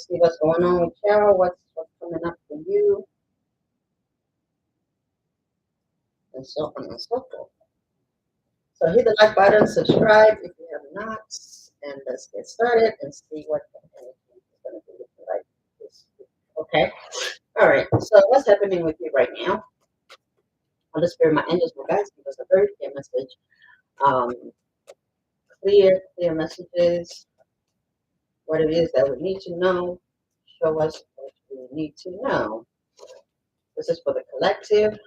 see what's going on with y'all, what's coming up for you, and so on and so forth. So hit the like button, subscribe if you have not, and let's get started and see what the energy is going to be looking like this week. Okay. All right. So what's happening with you right now? Holy Spirit, my angels, my guides, give us a very clear message. Um, clear messages. What it is that we need to know. Show us what we need to know. This is for the collective.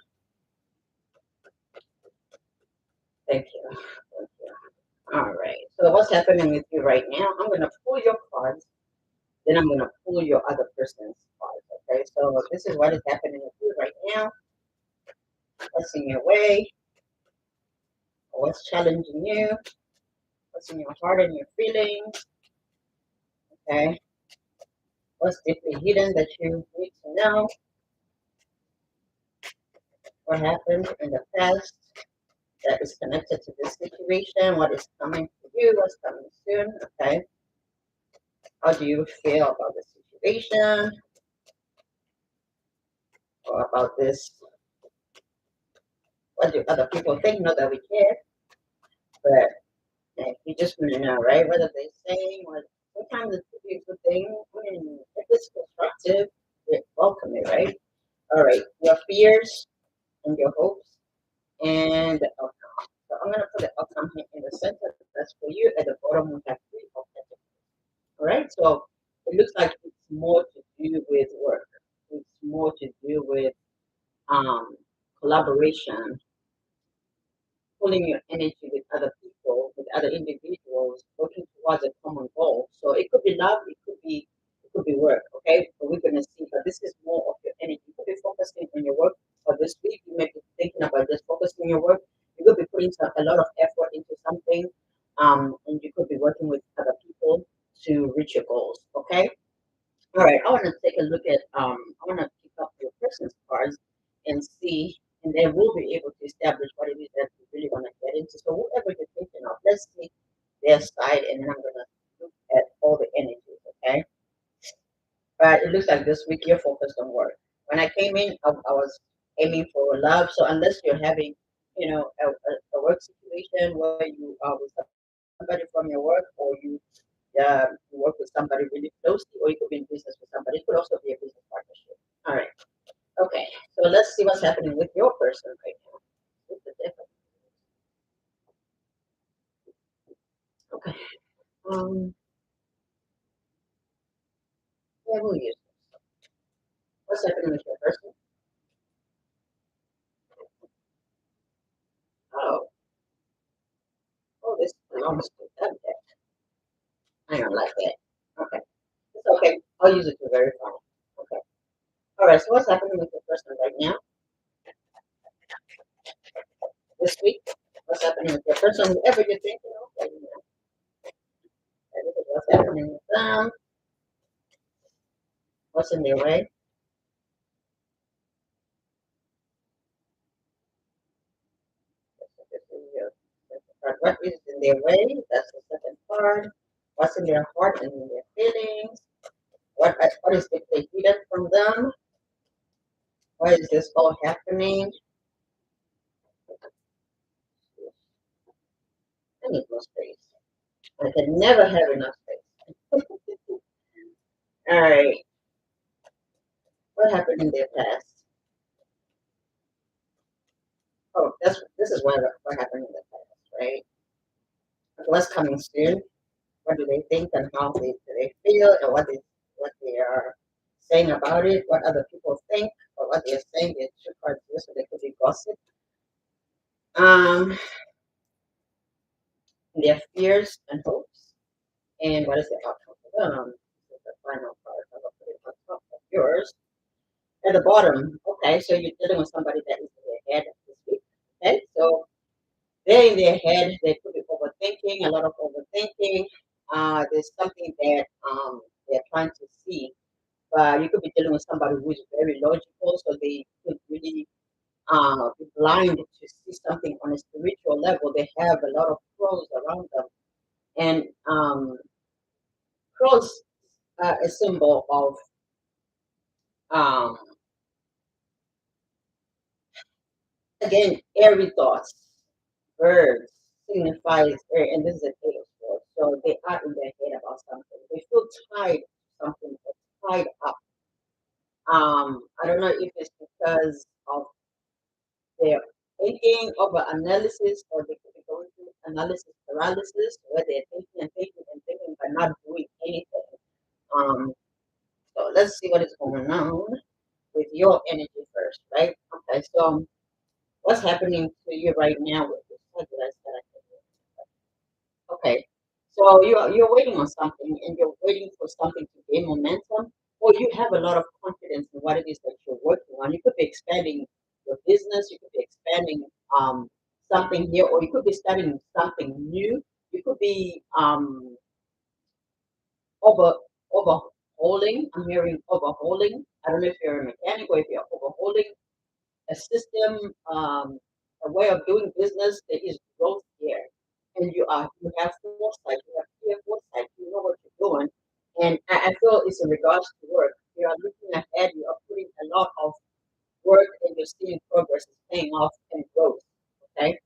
Thank you. Thank you. All right. So what's happening with you right now? I'm going to pull your cards. Then I'm going to pull your other person's cards. Okay. So this is what is happening with you right now. What's in your way? What's challenging you? What's in your heart and your feelings? Okay. What's deeply hidden that you need to know? What happened in the past that is connected to this situation? What is coming for you? What's coming soon? Okay. How do you feel about the situation or about this? What do other people think? Not that we care, but you just want to know, right? Whether they're saying what sometimes it could be a good thing. I mean, if it's constructive, we welcome it, right? All right. Your fears and your hopes and the outcome. So I'm gonna put the outcome here in the center. That's for you. At the bottom, we have three of pentacles. All right. So it looks like it's more to do with work. It's more to do with collaboration, pulling your energy with other people, with other individuals, working towards a common goal. So it could be love, it could be work. Okay, so we're gonna see, but this is more of your energy. You could be focusing on your work for this week. You may be thinking about just focusing on your work. You could be putting a lot of effort into something, and you could be working with other people to reach your goals. Okay. All right, I want to take a look at, I want to pick up your person's cards and see, and then we'll be able to establish what it is that you really want to get into. So whatever you're thinking of, let's see their side, and then I'm going to look at all the energies, okay? But it looks like this week you're focused on work. When I came in, I was aiming for love. So unless you're having, a work situation where you are with somebody from your work, or you work with somebody really closely, or you could be in business with somebody. It could also be a business partnership. All right. Okay. So let's see what's happening with your person right now. What's the difference? Okay. Yeah, we'll use this. What's happening with your person? Oh, oh, this belongs to them. I don't like that. Okay. It's okay. I'll use it to verify. Okay. All right. So what's happening with your person right now? This week? What's happening with your person? Whoever you're thinking of right now. What's happening with them? What's in their way? What is in their way? That's the second part. What's in their heart and in their feelings? What is deeply hidden from them? Why is this all happening? I need more space. I can never have enough space. All right. What happened in their past? Oh, this is what happened in the past, right? What's coming soon? What do they think and how do they feel, and what they are saying about it? What other people think or what they're saying? They're two cards here, so they could be gossip. Um, their fears and hopes, and what is the outcome for them? This is the final part. I'm gonna put it on top of yours. At the bottom, okay, so you're dealing with somebody that is in their head this week. Okay, so they're in their head, they could be overthinking, a lot of overthinking. There's something that they're trying to see. But you could be dealing with somebody who is very logical, so they could really be blind to see something on a spiritual level. They have a lot of crows around them. And crows a symbol of um, again, airy thoughts. Birds signifies air, and this is a eight of swords. So they are in their head about something. They feel tied to something, or tied up. I don't know if it's because of their thinking over analysis, or they could be going through analysis paralysis, where they're thinking and thinking and thinking but not doing anything. Um, so let's see what is going on with your energy first, right? Okay, so what's happening to you right now with this? What did I say? Okay, so you're waiting on something, and you're waiting for something to gain momentum, or you have a lot of confidence in what it is that you're working on. You could be expanding your business, you could be expanding something here, or you could be starting something new. You could be over overhauling. I'm hearing overhauling. I don't know if you're a mechanic or if you're overhauling a system, a way of doing business. There is growth here, and you have foresight, you have clear foresight, you know what you're doing, and I feel it's in regards to work. You are looking ahead, you are putting a lot of work, and you're seeing progress is paying off and growth. Okay,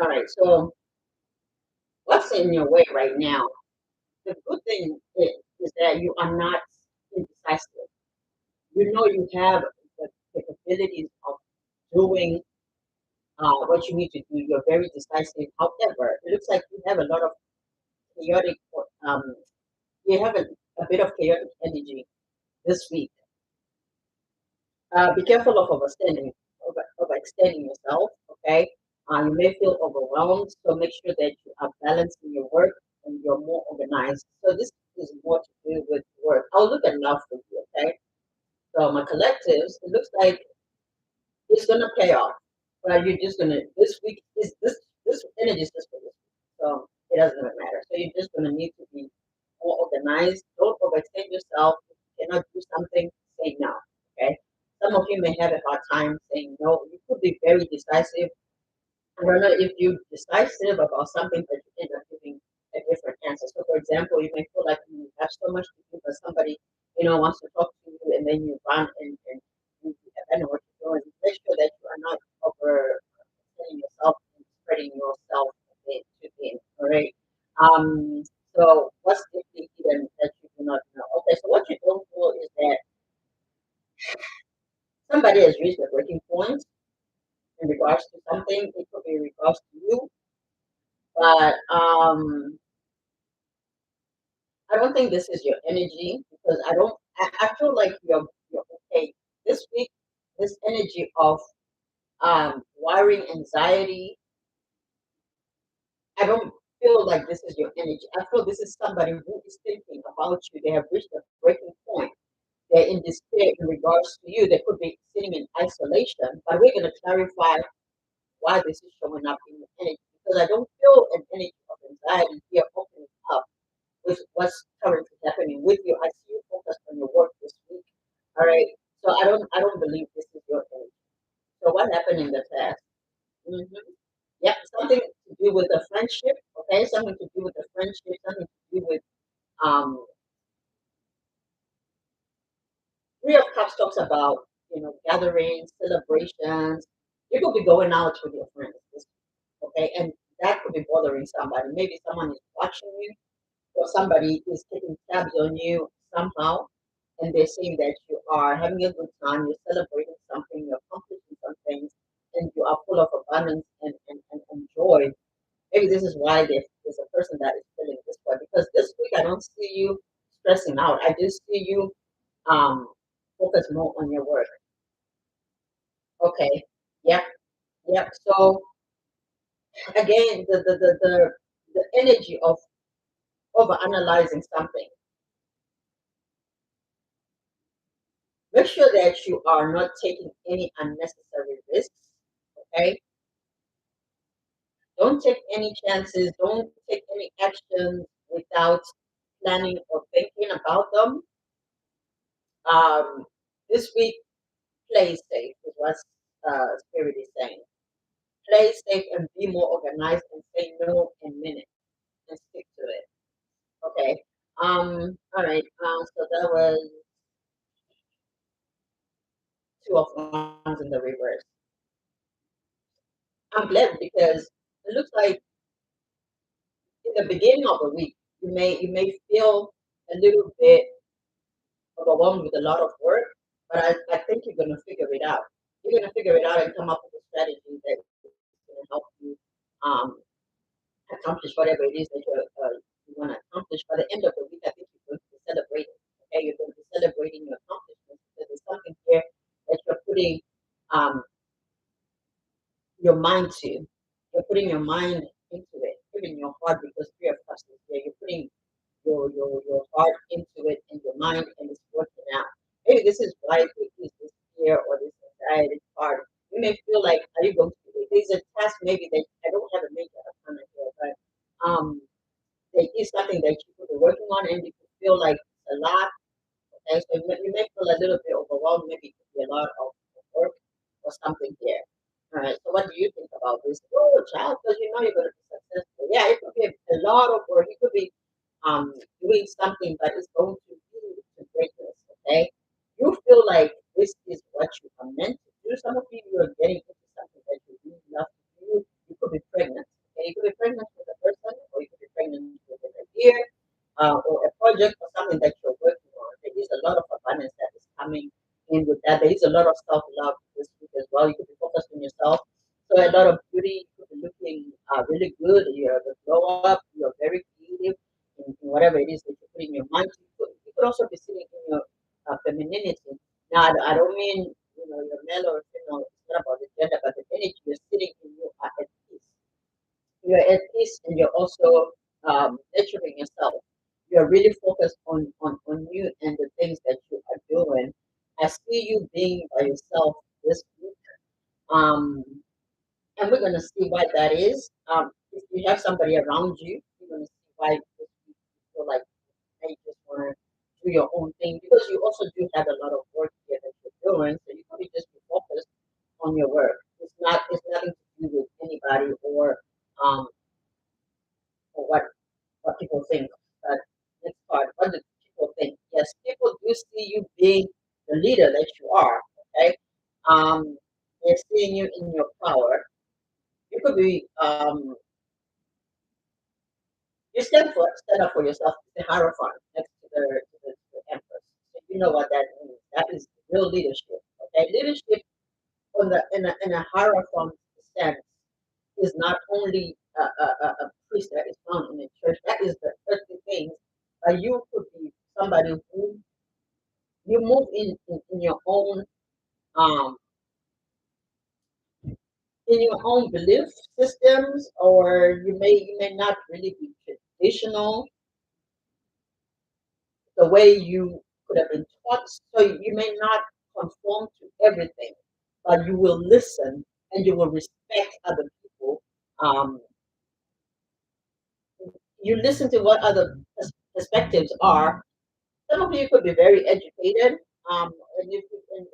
all right. So what's in your way right now? The good thing is that you are not indecisive. You know you have the capabilities of doing what you need to do. You're very decisive. However, it looks like you have a lot of chaotic, um, you have a bit of chaotic energy this week. Be careful of overextending yourself. Okay, you may feel overwhelmed, so make sure that you are balancing your work and you're more organized. So this is more to do with work. I'll look at love for you. Okay, so my collectives, it looks like it's gonna pay off. But you're just gonna this week is this energy is just for this week. So it doesn't even matter. So you're just gonna need to be more organized. Don't overextend yourself. If you cannot do something, say no. Okay. Some of you may have a hard time saying no. You could be very decisive. I don't know if you're decisive about something, but you end up giving a different answer. So, for example, you may feel like you have so much to do, but somebody, wants to talk to you, and then you run and you I know what you're doing. Make sure that you are not overselling yourself and spreading yourself too thin. All right. So, what's the hidden that you do not know? Okay. So, what you don't know is that somebody has reached a breaking point in regards to something. It could be in regards to you, but I don't think this is your energy because I don't. I feel like you're okay this week. This energy of worrying, anxiety. I don't feel like this is your energy. I feel this is somebody who is thinking about you. They have reached a breaking point. They're in despair in regards to you. They could be sitting in isolation. But we're going to clarify why this is showing up in your energy because I don't feel an energy of anxiety here opening up with what's currently happening with you. I see you focused on your work this week. All right. So I don't believe this is your energy. So what happened in the past? hmm Yep, something to do with a friendship. Okay, something to do with a friendship. Something to do with um. Three of Cups talks about gatherings, celebrations. You could be going out with your friends. Okay, and that could be bothering somebody. Maybe someone is watching you or somebody is taking tabs on you somehow, and they're saying that you are having a good time, you're celebrating something, you're accomplishing some things, and you are full of abundance and joy. Maybe this is why there's a person that is feeling this way. Because this week I don't see you stressing out. I just see you um, focus more on your work. Okay. Yep. Yep. So again, the energy of over analyzing something. Make sure that you are not taking any unnecessary risks. Okay. Don't take any chances. Don't take any actions without planning or thinking about them. This week, play safe is what Spirit is saying. Play safe and be more organized and say no in minutes and stick to it. Okay. All right. So that was two of wands in the reverse. I'm glad because it looks like in the beginning of the week, you may feel a little bit overwhelmed with a lot of work, but I think you're gonna figure it out. You're gonna figure it out and come up with a strategy that is gonna help you um, accomplish whatever it is that you want to accomplish. By the end of the week, I think you're going to be celebrating. Okay, you're going to be celebrating your accomplishments because there's something here that you're putting um, your mind to. You're putting your mind into it, even your heart, because Three of Cups is there. You're putting your heart into it and your mind, and it's working out. Maybe this is why there is this fear or this anxiety part. You may feel like, are you going to do it? There's a task maybe that I don't have a major kind of here, but there is something that you could be working on, and you could feel like it's a lot. Okay, so you may feel a little bit overwhelmed. Maybe it could be a lot of work or something here. All right. So what do you think about this? Oh, child, because you know you're going to be successful. Yeah, it could be a lot of work. It could be doing something that is going to lead to greatness. Okay. You feel like this is what you are meant to do. Some of you are getting into something that you really love to do. You could be pregnant. Okay. You could be pregnant with a person, or you could be pregnant with an idea, or a project or something that you're working on. There is a lot of abundance that is coming in with that. There is a lot of self love this week as well. You could be focused on yourself. So a lot of beauty. You could be looking really good. You're the glow up. You're very creative in whatever it is that you put in your mind. You could also be sitting in your femininity. Now, I don't mean you're male or female. It's not about the gender, but the energy you're sitting in. You are at peace. You're at peace, and you're also nurturing yourself. You're really focused on you and the things that you are doing. I see you being by yourself this week. Um, and we're going to see why that is. If you have somebody around you, you're going to see why this week you feel like you just want to do your own thing because you also do have a lot of work here that you're doing. So you probably just be focused on your work. It's nothing to do with anybody um or what people think. But next part, what do people think? Yes, people do see you being the leader that you are. Okay, they're seeing you in your power. You could be you stand up for yourself. The hierophant next to the empress. So you know what that means. That is real leadership. Okay, leadership in a hierophant sense is not only a priest that is found in the church. That is the earthly things. You could be somebody who you move in your own um belief systems, or you may not really be traditional the way you could have been taught. So you may not conform to everything, but you will listen and you will respect other people. Um, you listen to what other perspectives are. Some of you could be very educated, and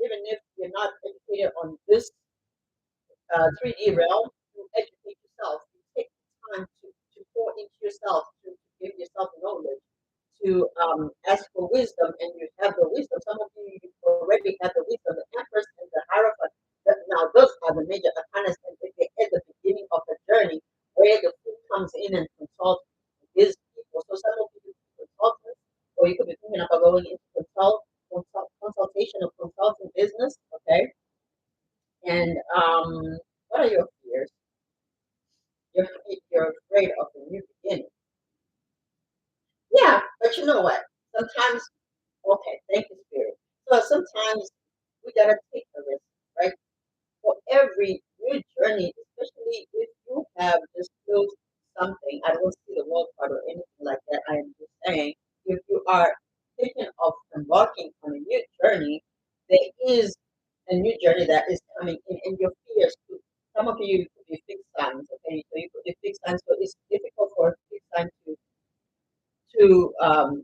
even if you're not educated on this 3D realm, you educate yourself. You take time to pour into yourself, to give yourself knowledge, to ask for wisdom, and you have the wisdom. Some of you already have the wisdom, the Empress and the Hierophant. Now, those are the major arcanas, and they're at the beginning of the journey where the food comes in and consults these people. So some of you could be consultants, or you could be thinking about going into consultation or consulting business, okay? And what are your fears? You're afraid of the new beginning. Yeah, but you know what? Sometimes, okay, thank you, Spirit. So sometimes we gotta take a risk, right? For every new journey, especially if you have just built something, I don't see the world card or anything like that. I am just saying, if you are thinking of embarking on a new journey, there is a new journey that is coming in, and your fears. Some of you could be fixed signs, okay? So you could be fixed signs, so it's difficult for a fixed sign to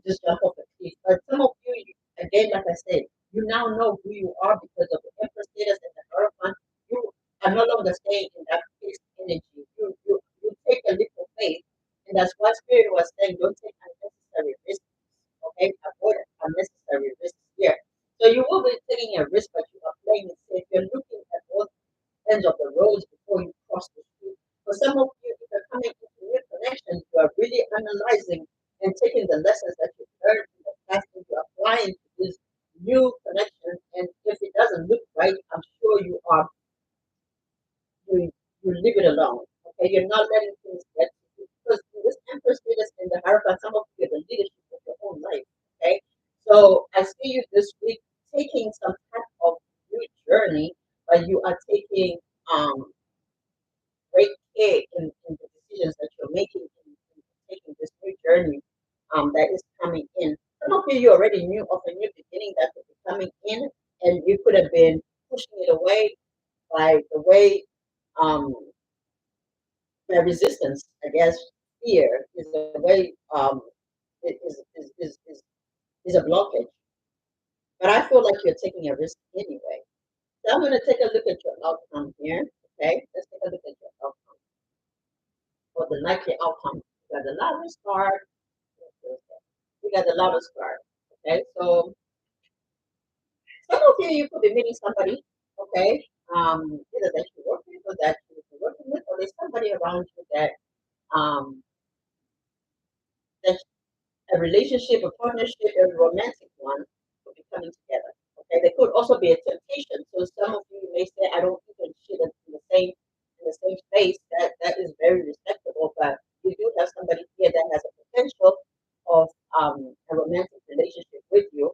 just jump off the cliff. But some of you, again, like I said, you now know who you are because of the Empress status and the Hierophant. You are no longer staying in that fixed energy. You take a leap of faith, and that's what Spirit was saying. Don't take unnecessary risks. you will be taking a risk, but you are playing it safe. You're looking at both ends of the roads before you cross the street. For some of you, if you're coming into new connections, you are really analyzing and taking the lessons that you've learned in the past and you're applying to this new connection. And if it doesn't look right, I'm sure you leave it alone. Okay, you're not letting things get to you because in this Empress status in the Hierophant, some of you have the leadership of your own life. Okay, so I see you this week taking some type of new journey, but you are taking great care in the decisions that you're making in taking this new journey that is coming in. Some of you already knew of a new beginning that could be coming in, and you could have been pushing it away by the way the resistance against fear is a way is a blockage. But I feel like you're taking a risk anyway. So I'm going to take a look at your outcome here. Okay, let's take a look at your outcome or the likely outcome. You got the Lover's card. You got the Lover's card. Okay, so some of you could be meeting somebody. Okay, either that you work with or that you're working with, or there's somebody around you that um that a relationship, a partnership, a romantic one could be coming together. Okay, there could also be a temptation. So some of you may say, "I don't think shit in the same space." That is very respectable, but you do have somebody here that has a potential of a romantic relationship with you.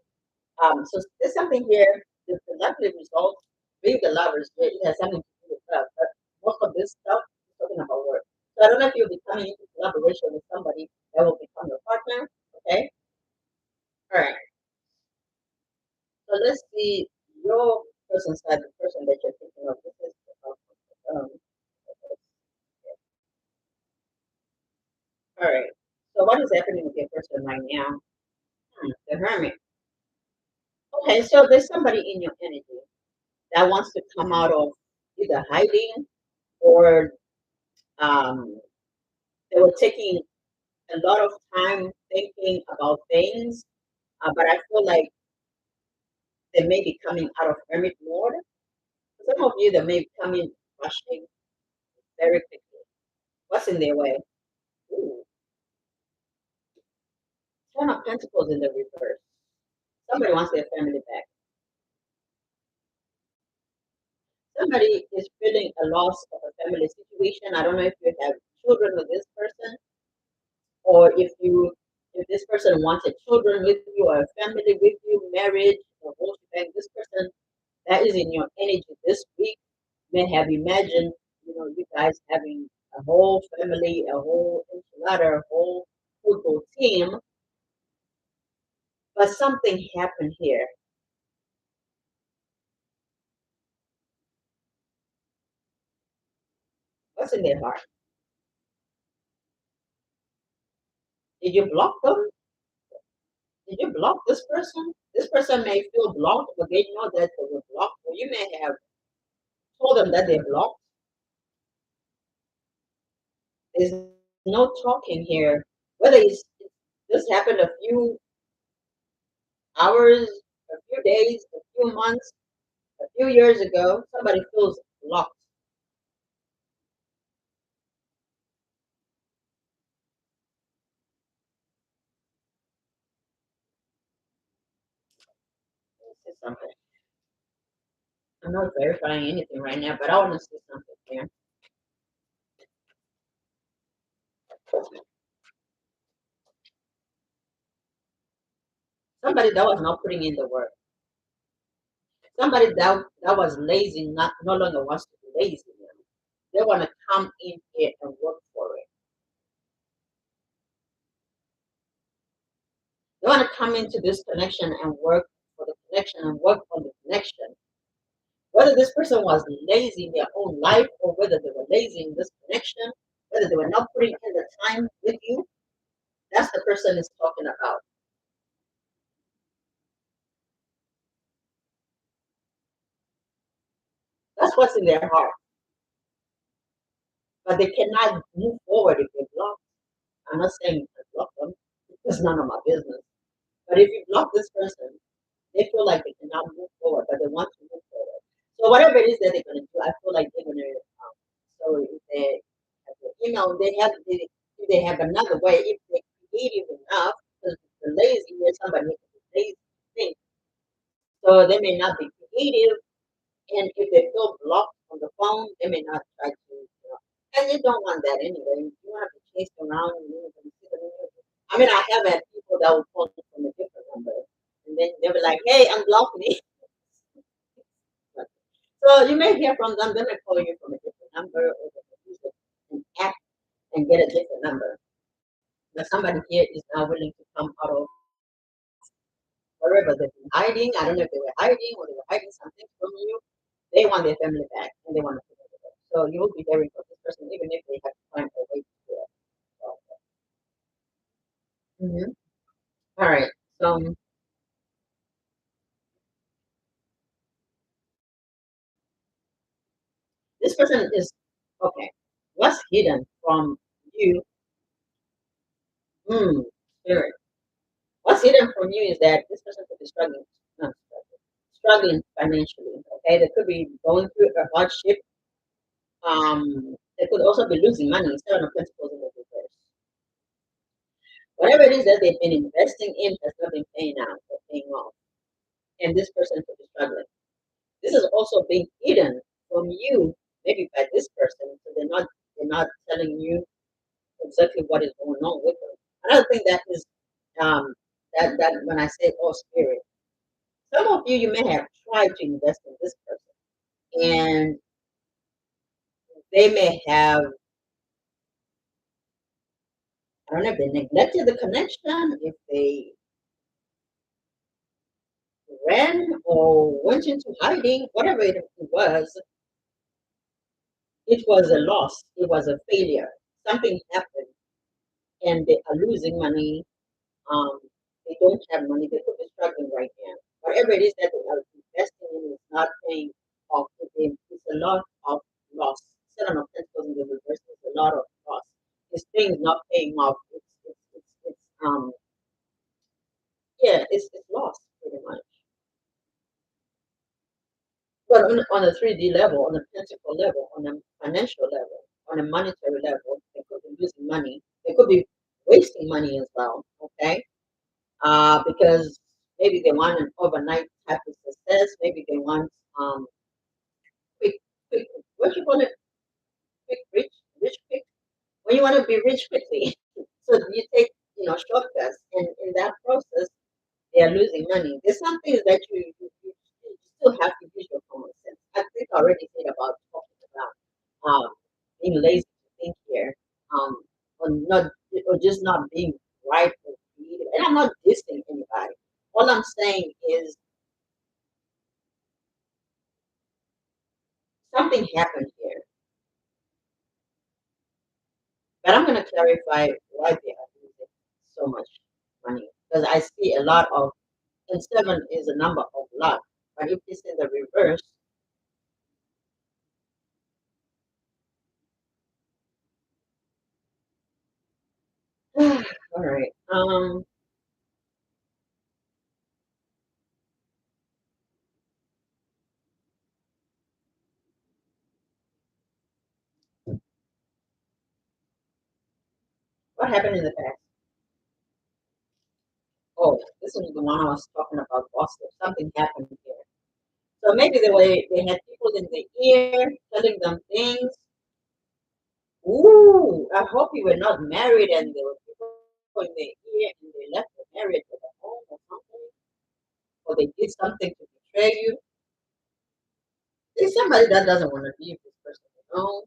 So there's something here. The likely result, being the lovers, it has something to do with love. But most of this stuff is talking about work. So I don't know if you'll be coming into collaboration with somebody that will become your partner. Okay. All right. So let's see your person side, the person that you're thinking of. This is um, all right. So what is happening with your person right now? The Hermit. Okay, so there's somebody in your energy that wants to come out of either hiding or um, they were taking a lot of time thinking about things, but I feel like they may be coming out of hermit mode. Some of you that may be coming rushing very quickly. What's in their way? Ooh, Ten of Pentacles in the reverse. Somebody wants their family back. Somebody is feeling a loss of a family situation. I don't know if you have children with this person or if this person wanted children with you or a family with you, marriage, or both of this person that is in your energy this week may have imagined, you guys having a whole family, a whole enchilada, a whole football team, but something happened here. What's in their heart? Did you block them? Did you block this person? This person may feel blocked, but they know that they were blocked, or you may have told them that they're blocked. There's no talking here. Whether this happened a few hours, a few days, a few months, a few years ago, somebody feels locked. Say something. I'm not verifying anything right now, but I want to say something here. Somebody that was not putting in the work. Somebody that was lazy, no longer wants to be lazy now. They want to come in here and work for it. They want to come into this connection and work for the connection and work on the connection. Whether this person was lazy in their own life or whether they were lazy in this connection, whether they were not putting in the time with you, that's the person is talking about. That's what's in their heart. But they cannot move forward if they block. I'm not saying you can block them. It's none of my business. But if you block this person, They feel like they cannot move forward, but they want to move forward. So whatever it is that they're gonna do, I feel like they're gonna. So if they, if they have another way, if they're creative enough, because the lazy is somebody who is lazy to think, so they may not be creative, and if they feel blocked on the phone, they may not try to. And you don't want that anyway. You have to chase around and I mean, I have had people that will call me from a different number, and then they were like, "Hey, unblock me." So you may hear from them. They may call you from a different number, or they may use an app and get a different number. But somebody here is now willing to come out of wherever they've been hiding. I don't know if they were hiding or they were hiding something from you. They want their family back and they want to put it together. So you will be very for this person, even if they have to find a way to do it. So, all right. So this person is okay. What's hidden from you? Hmm, spirit. What's hidden from you is that this person could be struggling, not struggling financially. Okay, they could be going through a hardship. They could also be losing money. Seven of Pentacles in the reverse. Whatever it is that they've been investing in has not been paying out or paying off, and this person could be struggling. This is also being hidden from you, maybe by this person, so they're not telling you exactly what is going on with them. Another thing that is that when I say oh spirit, some of you may have tried to invest in this person, and they may have I don't know if they neglected the connection, if they ran or went into hiding, whatever it was, it was a loss. It was a failure. Something happened, and they are losing money. Um, they don't have money. They could be struggling right now. Whatever it is that they are investing in is not paying off. It's a lot of loss. Seven of Pentacles in the reverse is a lot of loss. This thing is not paying off. Yeah, it's lost pretty much. But on a 3D level, on a physical level, on a financial level, on a monetary level, they could be losing money. They could be wasting money as well. Okay, because maybe they want an overnight type of success. Maybe they want quick, quick. What you call it? Quick, rich quick. When you want to be rich quickly, so you take shortcuts, and in that process, they are losing money. There's some things that you still have to use your common sense. I think I already said about talking about being lazy to think here, or not, or just not being right or creative. And I'm not dissing anybody. All I'm saying is something happened here, but I'm going to clarify why they are losing so much money because I see a lot of, and seven is a number of luck. But if it's in the reverse, all right. What happened in the past? Oh, this is the one I was talking about, Boston. Something happened here. So maybe they had people in the ear telling them things. Ooh, I hope you were not married and there were people in the ear and they left the marriage at the home or something, or they did something to betray you. There's somebody that doesn't want to be with this person alone.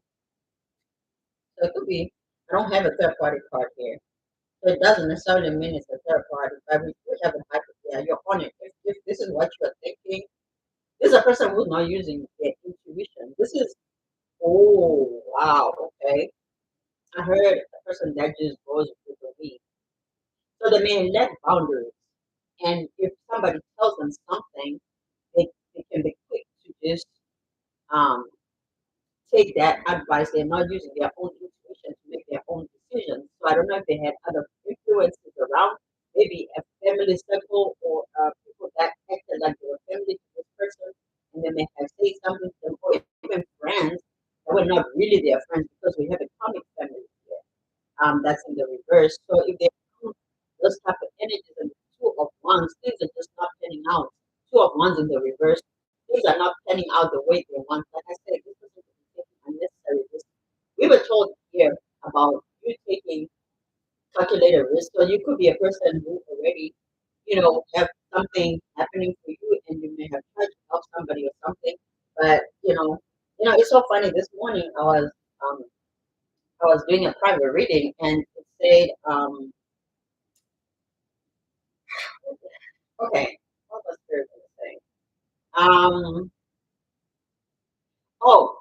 So it could be. I don't have a third party card here. So it doesn't necessarily mean it's a third party, but we do have a hypothetical. Yeah, you're on it. If this is what you're thinking, this is a person who's not using their intuition. This is, oh, wow, okay. I heard a person that just goes with the wind. So they may lack boundaries. And if somebody tells them something, they can be quick to just um, take that advice. They're not using their own intuition to make their own decisions. So I don't know if they had other influences around, maybe a family circle or people that acted really their friends because we have a comic family here. That's in the reverse. So if they have those type of energies and two of wands, things are just not panning out. Two of wands in the reverse, things are not panning out the way they want. Like I said, this is taking unnecessary risk. We were told here about you taking calculated risk. So you could be a person who already, have something happening for you, and you may have tried to help somebody or something, but it's so funny. This morning um, I was doing a private reading, and it said, okay, what was Spirit going to say? Oh,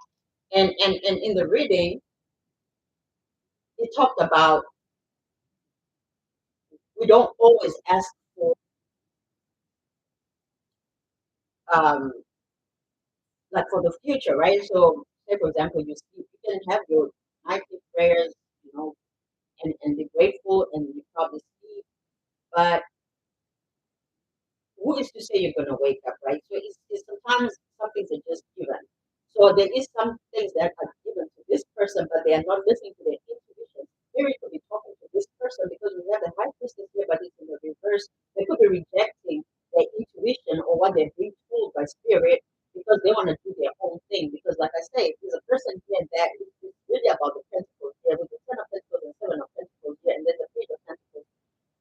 and in the reading, it talked about we don't always ask for um like for the future, right? So, say for example, you can have your nightly prayers, and be grateful, and you probably sleep, but who is to say you're going to wake up, right? So it's sometimes some things are just given. So there is some things that are given to this person, but they are not listening to their intuition. Spirit could be talking to this person because we have the high priestess here, but it's in the reverse. They could be rejecting their intuition or what they're being told by spirit because they want to do their own thing. Because, like I say, there's a person here that is really about the pentacles here with the ten of pentacles and seven of pentacles here, and there's a page of pentacles.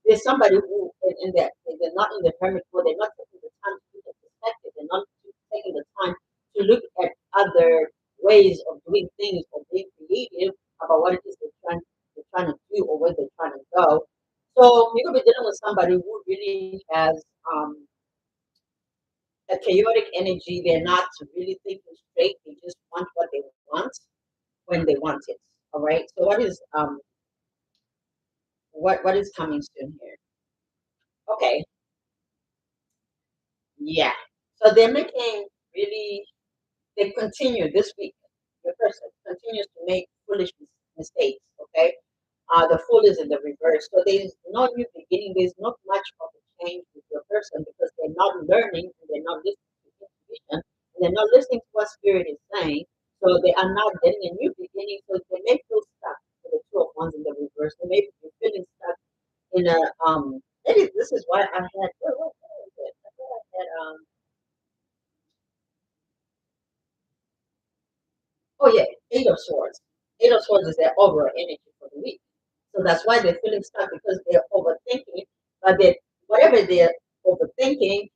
There's somebody who in that they're not in the hermit mode, they're not taking the time to look at perspective, they're not taking the time to look at other ways of doing things or being creative about what it is they're trying to do or where they're trying to go. So you could be dealing with somebody who really has a chaotic energy. They're not really thinking straight. They just want what they want when they want it. All right. So what is coming soon here? Okay. Yeah. So they're making really, they continue this week. The person continues to make foolish mistakes. Okay. The fool is in the reverse. So there's no new beginning. There's not much of a change with your person because they're not learning and they're not listening to intuition and they're not listening to what spirit is saying. So they are not getting a new beginning. So they may feel stuck with the two of wands in the reverse. They may be feeling stuck in a maybe this is why I had what was it? I thought I had oh yeah, Eight of Swords. Eight of Swords is their overall energy for the week. So that's why they're feeling stuck because they're overthinking. But they whatever they're overthinking,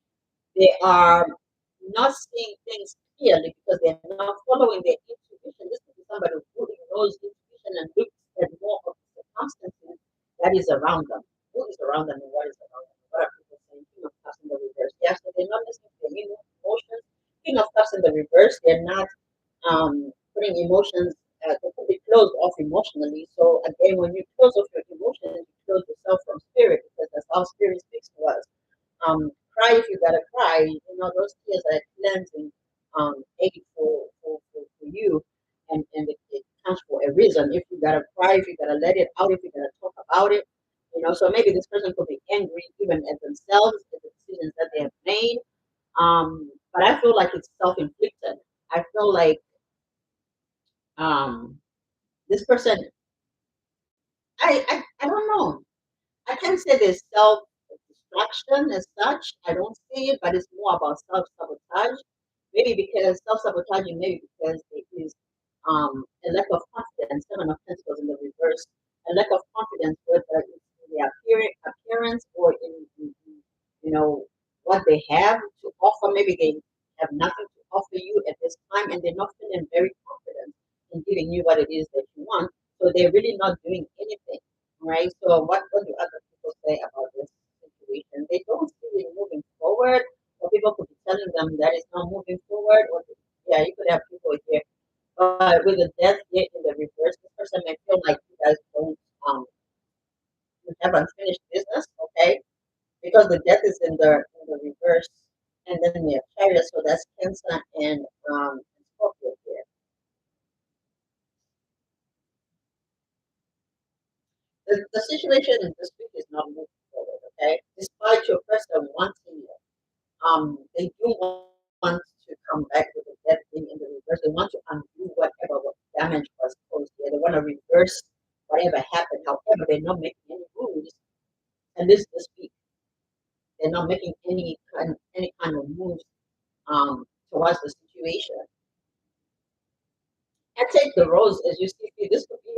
they are not seeing things clearly because they're not following their intuition. This is somebody who ignores intuition and looks at more of the circumstances that is around them. Who is around them and what is around them? What are people saying? King of Cups in the reverse. Yeah, so they're not listening to their emotions. King of Cups in the reverse, they're not putting emotions, they could be closed off emotionally. So again, when you close off your emotions, you close yourself from spirit because that's how spirit speaks to us. Cry if you gotta cry. Those tears are cleansing aid for you, and it comes for a reason. If you gotta cry, if you gotta let it out, if you gotta talk about it, so maybe this person could be angry even at themselves, at the decisions that they have made. But I feel like it's self-inflicted. I feel like um, this person, I don't know. I can't say there's self destruction as such. I don't see it, but it's more about self sabotage. Maybe because self sabotaging, maybe because it is a lack of confidence. Seven of Pentacles in the reverse, a lack of confidence, whether it's in their appearance or in what they have to offer. Maybe they have nothing to offer you at this time, and they're not feeling very confident in giving you what it is that you want. So they're really not doing anything, right? So what do other people say about this situation? They don't see it moving forward, or people could be telling them that it's not moving forward, or yeah, you could have people here. But with the death here in the reverse, the person may feel like you guys don't you have unfinished business, okay? Because the death is in the reverse, and then we have Chariot, so that's Cancer and Scorpio here. The situation in this week is not moving forward, okay? Despite your person wanting it, they do want to come back with the death thing in the reverse. They want to undo whatever damage was at least this week. They're not making any kind of moves towards the situation. And take the roles as you see fit. This could be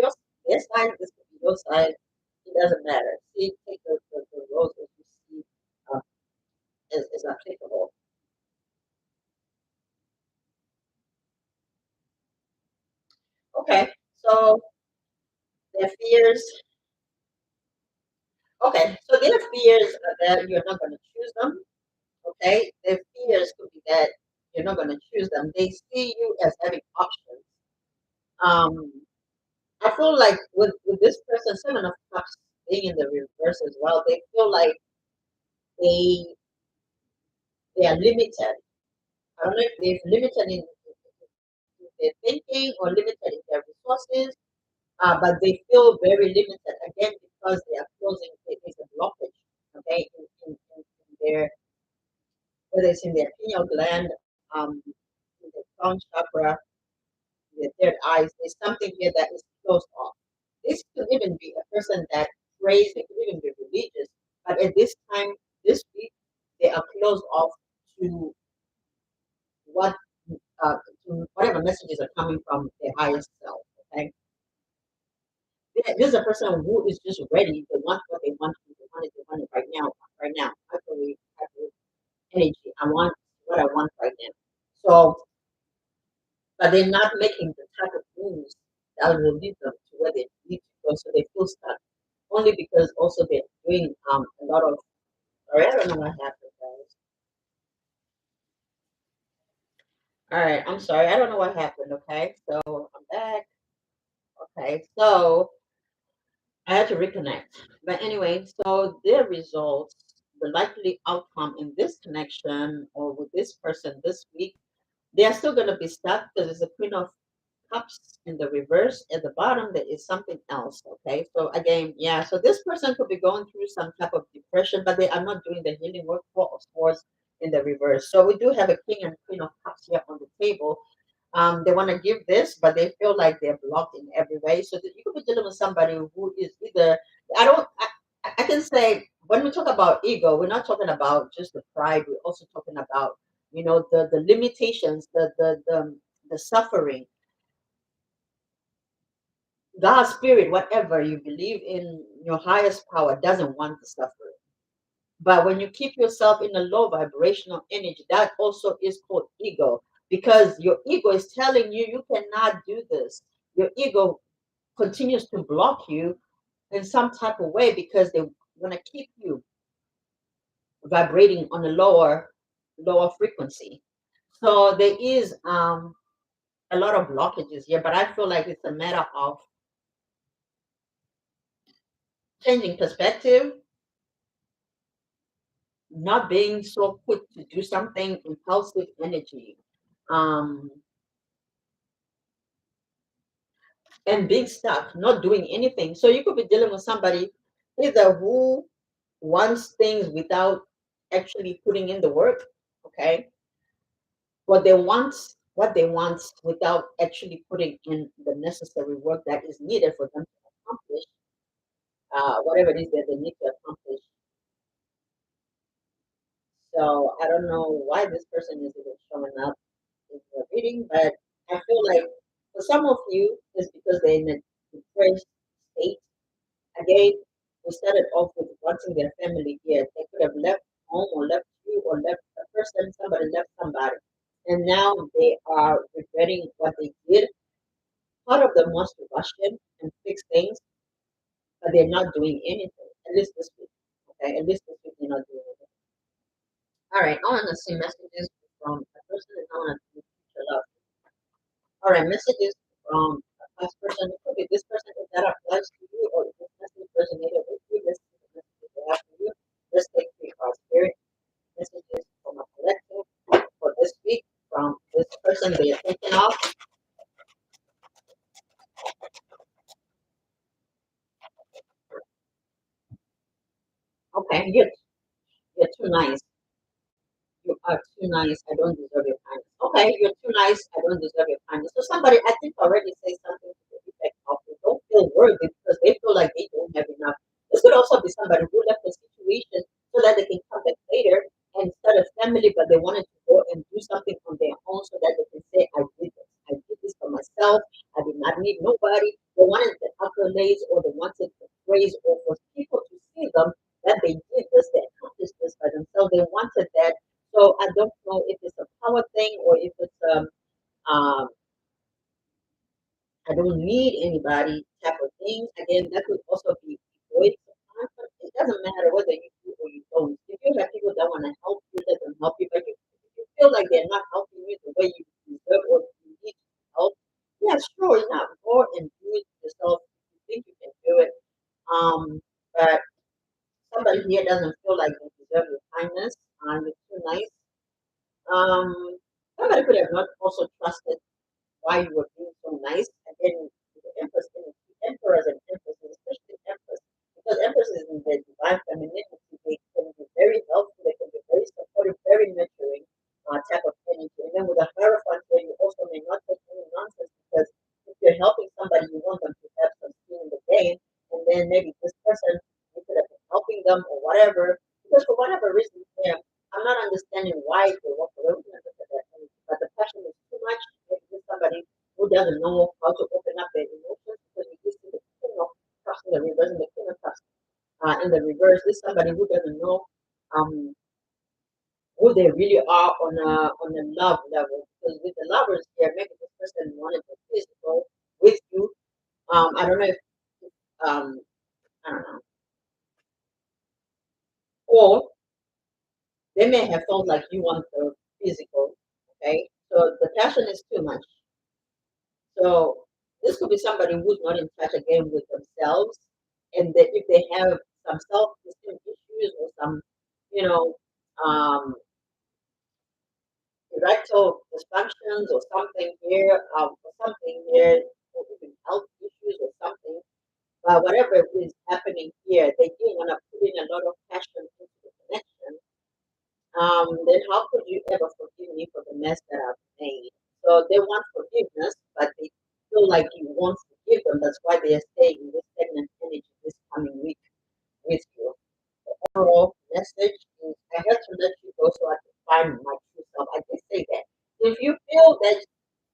their side, this could be your side. It doesn't matter. See, take the roles as you see uh, as applicable. Okay, so their fears. Okay, so their fears are that you're not going to choose them. Okay, their fears could be that you're not going to choose them. They see you as having options. Um, I feel like with this person, Seven of Cups being in the reverse as well, they feel like they they are limited. I don't know if they're limited in their thinking or limited in their resources, but they feel very limited again because they are closing. There's a blockage, okay, in their whether it's in their pineal gland, in the crown chakra, the third eyes. There's something here that is closed off. This could even be a person that prays. They could even be religious, but at this time, this week, they are closed off to what to whatever messages are coming from their higher self. Okay, this is a person who is just ready. They want what they want. They want it. They want it right now. Right now, I believe energy. I want what I want right now. So, but they're not making the type of moves that will lead them to where they need to go. So they feel stuck. Only because also they're doing a lot of. Sorry, I don't know what happened, guys. All right, I'm sorry. I don't know what happened. Okay, so I'm back. Okay, so I had to reconnect. But anyway, so their results, the likely outcome in this connection or with this person this week, they are still going to be stuck because there's a Queen of Cups in the reverse. At the bottom, there is something else. Okay, so again, yeah, so this person could be going through some type of depression, but they are not doing the healing work for of course in the reverse. So we do have a King and Queen of Cups here on the table. They want to give this, but they feel like they're blocked in every way. So that you could be dealing with somebody who is either I don't I can say when we talk about ego, we're not talking about just the pride. We're also talking about the limitations, the suffering. God's spirit, whatever you believe in, your highest power doesn't want the suffering. But when you keep yourself in a low vibrational energy, that also is called ego because your ego is telling you you cannot do this. Your ego continues to block you in some type of way because they want to keep you vibrating on a lower frequency. So there is a lot of blockages here, but I feel like it's a matter of changing perspective, not being so quick to do something, impulsive energy, um, and being stuck, not doing anything. So you could be dealing with somebody either who wants things without actually putting in the work, okay? What they want without actually putting in the necessary work that is needed for them to accomplish whatever it is that they need to accomplish. So I don't know why this person is even showing up in the reading, but I feel like for some of you, it's because they're in a depressed state. Again, we started off with wanting their family here. They could have left home or left you or left a person, somebody left somebody. And now they are regretting what they did. Part of them wants to rush in and fix things, but they're not doing anything. At least this week. Okay, at least this week they're not doing anything. All right, I want to see messages from a person that I want to future love. All right, messages from a past person. It could be this person if that applies to you, or if this message resonated with you. This is the message they have for you. Let's take three cards. Spirit messages from a collective for this week from this person they are thinking of. Okay, you're too nice. You are too nice. I don't deserve your kindness. Okay, you're too nice. I don't deserve your kindness. So somebody, I think, already say something to the effect of, "You don't feel worthy because they feel like they don't have enough." This could also be somebody who left the situation so that they can come back later and start a family, but they wanted to go and do something on their own so that they can say, I did this. I did this for myself. I did not need nobody. They wanted the accolades or they wanted the praise or for people to see them that they did this, they accomplished this by themselves. They wanted that. So I don't know if it's a power thing or if it's um I don't need anybody type of thing. Again, that could also be avoid conflict. It doesn't matter whether you do or you don't. If you have people that want to help you, let them help you. But if you feel like they're not helping you the way you deserve or you need help, yeah, sure, not go and do it yourself. If you think you can do it. But somebody here doesn't feel like they deserve your kindness. You're too nice. Um, somebody could have not also trusted why you were being so nice. Again, the Empress, Emperors and Empresses, especially Empress, because Empress is in the divine femininity, they can be very helpful, they can be very supportive, very nurturing type of energy. And then with the Hierophant here, you also may not take any nonsense because if you're helping somebody, you want them to have some skin in the game, and then maybe this person, you could have been helping them or whatever, because for whatever reason, yeah, I'm not understanding why they walk away with that energy, but the passion is too much. Maybe there's somebody who doesn't know how to open up their emotions because we used to the king of cups in the reverse and the king of cups in the reverse. This somebody who doesn't know um, who they really are on a love level. Because with the lovers here, maybe this person wanted to physical with you. I don't know if I don't know. Or they may have felt like you want the physical. Okay. So the passion is too much. So this could be somebody who's not in touch again with themselves, and that if they have some self-esteem issues or some, you know, um, erectile dysfunctions or something here, or something here, or even health issues or something, but whatever is happening here, they do want to put in a lot of passion into the connection. Then how could you ever forgive me for the mess that I've made? So they want forgiveness, but they feel like you won't forgive them. That's why they are staying in this stagnant energy this coming week with you. The overall message is I had to let you go so I could find my true self. I did say that. If you feel that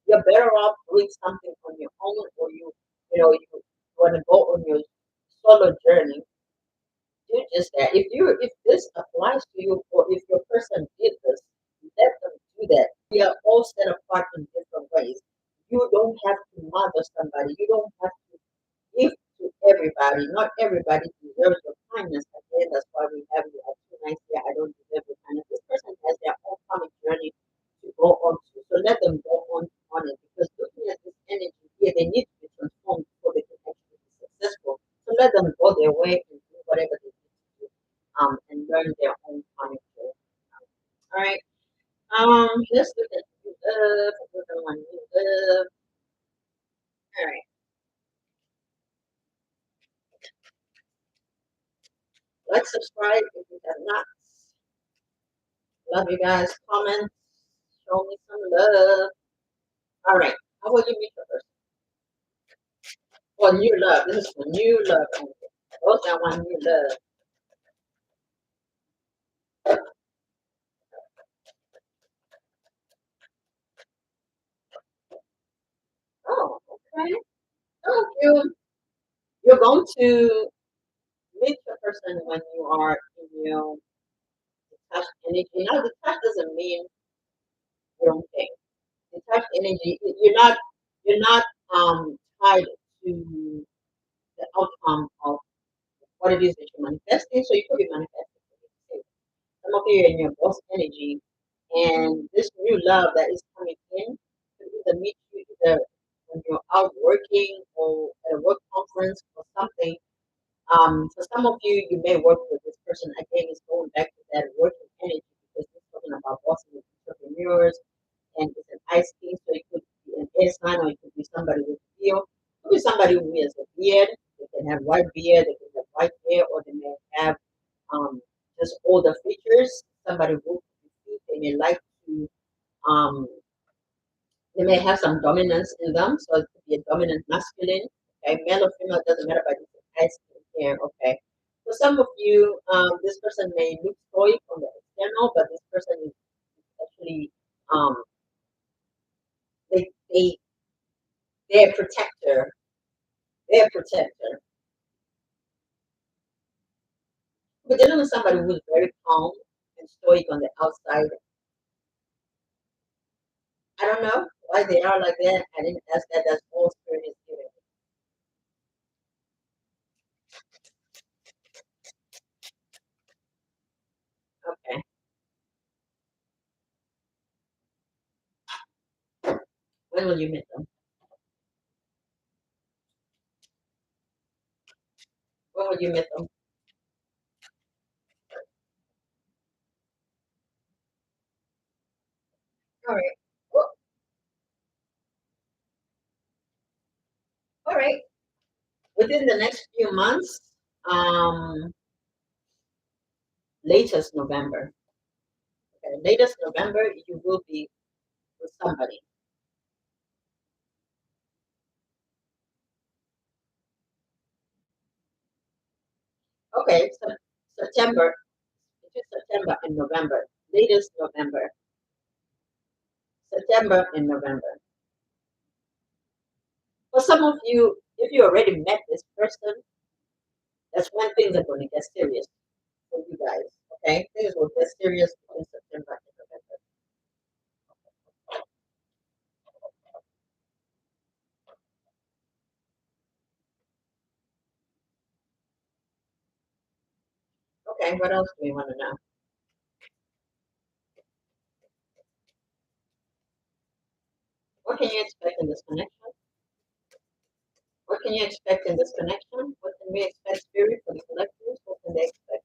you're better off doing something on your own or you want to go on your solo journey, do just that. If this applies to you or if your person did this, let them do that. We are all set apart in different ways. You don't have to mother somebody. You don't have to give to everybody. Not everybody deserves your kindness. Again, that's why we have you at too nice here. I don't deserve your kindness. This person has their own common journey to go on to. So let them go on it because looking at this energy here, they need to be transformed before they can actually be successful. So let them go their way and do whatever they need to do and learn their own common journey. All right. Let's look at new love. Look at one new love. All right. Like, subscribe if you have not. Love you guys. Comment. Show me some love. All right. How will you meet the person? For new love. This is for new love. Both I want new love. Oh, okay. So you're going to meet the person when you are in your detached energy. Now, detached doesn't mean you don't think. Detached energy, you're not tied to the outcome of what it is that you're manifesting. So you could be manifesting. Some of you are in your boss energy, and this new love that is coming in could either meet you either when you're out working or at a work conference or something. For some of you, you may work with this person again. It's going back to that working energy because we're talking about bosses and entrepreneurs, and it's an ice king, so it could be an air sign or it could be somebody with steel. It could be somebody who has a beard. They can have white beard, they can have white hair, or they may have just older features. Somebody who they may like to um, they may have some dominance in them, so it could be a dominant masculine. Okay, male or female doesn't matter, but it's ice skin hair. Okay, For some of you, this person may look stoic on the external, but this person is actually um, they they they're a protector. They're a protector. But dealing with somebody who's very calm and stoic on the outside, I don't know why they are like that. I didn't ask that. That's all spirit is giving. Okay. When will you meet them? When will you meet them? All right. Well, all right. Within the next few months, um, latest November. Okay, latest November, you will be with somebody. Okay, so September, between September and November, latest November, September and November. For some of you, if you already met this person, that's when things are going to get serious for you guys. Okay, things will get serious between September and November. Okay, what else do we want to know? What can you expect in this connection? What can you expect in this connection? What can we expect, spirit, for the collectors? What can they expect?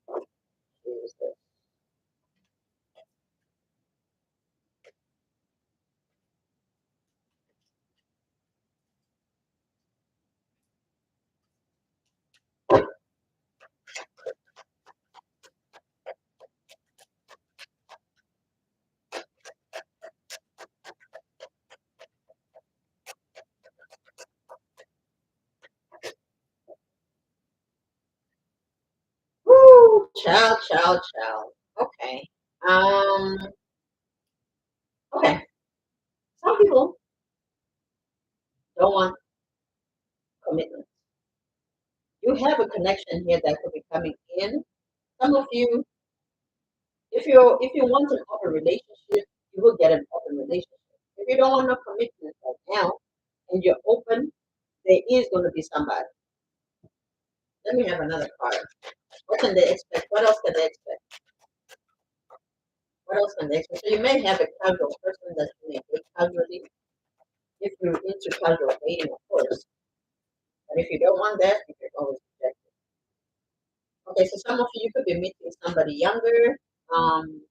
Here's this. Woo! Child, child, child. Okay. Um. Okay. Some people don't want commitment. You have a connection here that could be coming in. Some of you, if you want an open relationship, you will get an open relationship. If you don't want no commitment right now and you're open, there is going to be somebody. Let me have another card. What can they expect? What else can they expect? What else can they expect? So you may have a casual person that's doing a date casually. If you're into casual dating, of course. But if you don't want that, you can always reject it. Okay, so some of you could be meeting somebody younger. Um,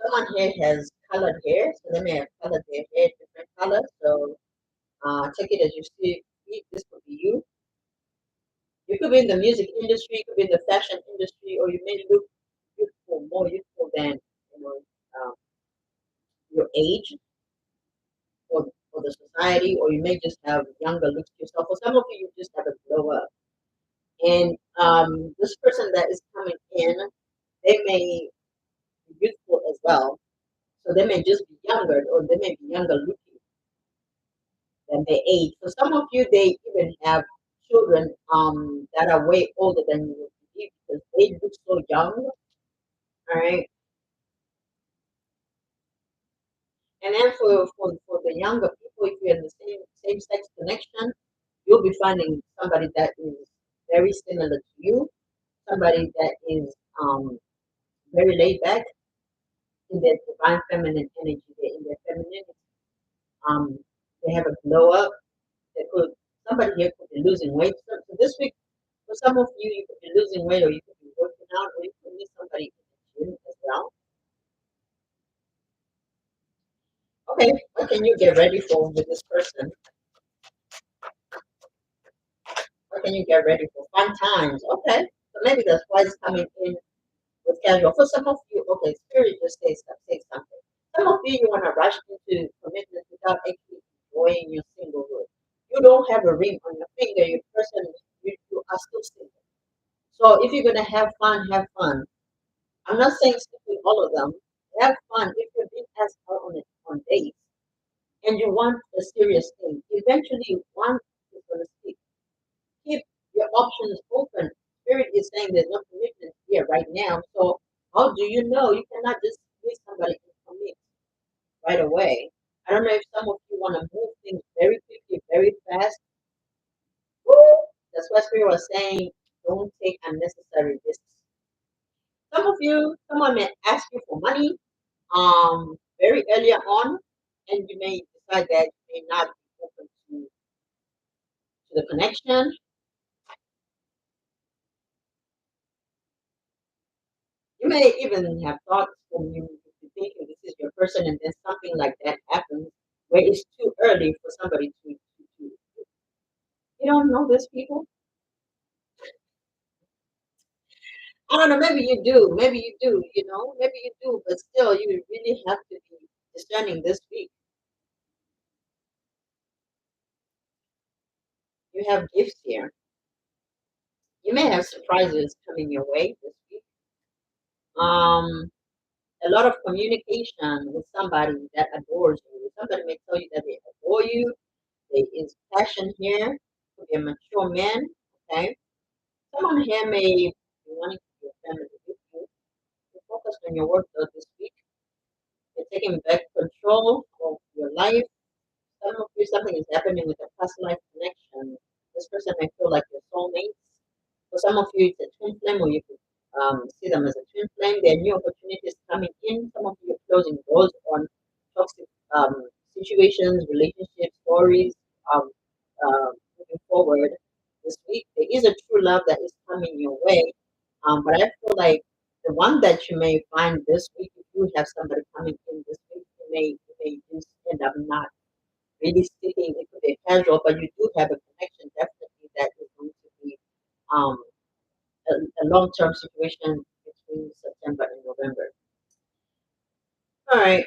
Someone here has colored hair, so they may have colored their hair different colors. So take it as you see. This could be you. You could be in the music industry, you could be in the fashion industry, or you may look youthful, more youthful than you know your age for the society, or you may just have younger looks to yourself. For some of you, you just have a glow up. And this person that is coming in, they may be youthful as well. So they may just be younger, or they may be younger looking than their age. For some of you, they even have children that are way older than you would believe because they look so young. All right. And then for the younger people, if you're in the same sex connection, you'll be finding somebody that is very similar to you, somebody that is very laid back in their divine feminine energy, they're in their femininity. Um, they have a glow up. They could somebody here could be losing weight. So this week, for some of you, you could be losing weight, or you could be working out, or you could meet somebody in the gym as well. Okay, what can you get ready for with this person? What can you get ready for? Fun times. Okay, so maybe that's why it's coming in with casual. For some of you, okay, spirit just say something. Some of you, you want to rush into commitment without actually enjoying your singlehood. you don't have a ring on your finger, your person, you are still single. So if you're gonna have fun, have fun. I'm not saying stick with all of them. Have fun. If you're being asked out on dates and you want a serious thing, eventually one is gonna speak. Keep your options open. Spirit is saying there's no commitment here right now. So how do you know? You cannot just meet somebody and commit right away. I don't know if some of you want to move things very quickly, very fast. Woo! That's what Spirit was saying. Don't take unnecessary risks. Some of you, someone may ask you for money very earlier on, and you may decide that you may not be open to the connection. You may even have thoughts when you thinking this is your person, and then something like that happens where it's too early for somebody to. You don't know these people. I don't know. Maybe you do. Maybe you do. You know. Maybe you do. But still, you really have to be discerning this week. You have gifts here. You may have surprises coming your way this week. A lot of communication with somebody that adores you. Somebody may tell you that they adore you. There is passion here. Could be a mature man. Okay. Someone here may be wanting to be a family with you. You're focused on your work though this week. You're taking back control of your life. Some of you, something is happening with a past life connection. This person may feel like your soulmate. For some of you, it's a twin flame, or you could see them as a twin flame. There are new opportunities coming in. Some of you are closing doors on toxic situations, relationships, stories. Um, Moving forward this week, there is a true love that is coming your way. But I feel like the one that you may find this week, if you have somebody coming in this week, you may just end up not really sticking. It could be casual, but you do have a connection definitely that is going to be um, a long-term situation between September and November. All right.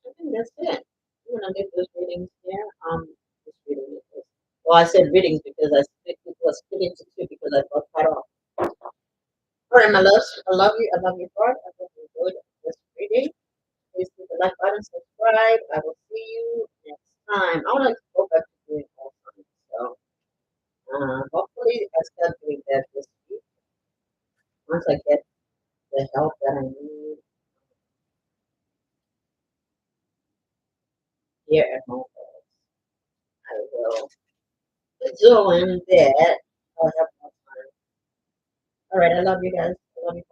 I think that's it. I'm gonna leave those readings here. This reading is, well, I said readings because it was split into two because I got cut off. All right, my loves. I love you. I love your heart. I hope you enjoyed this reading. Please hit the like button, subscribe. I will see you next time. I want to go back to doing all time. So hopefully I start doing that this week once I get the help that I need here at home. I will doing that. I'll have more time. All right, I love you guys. I love you.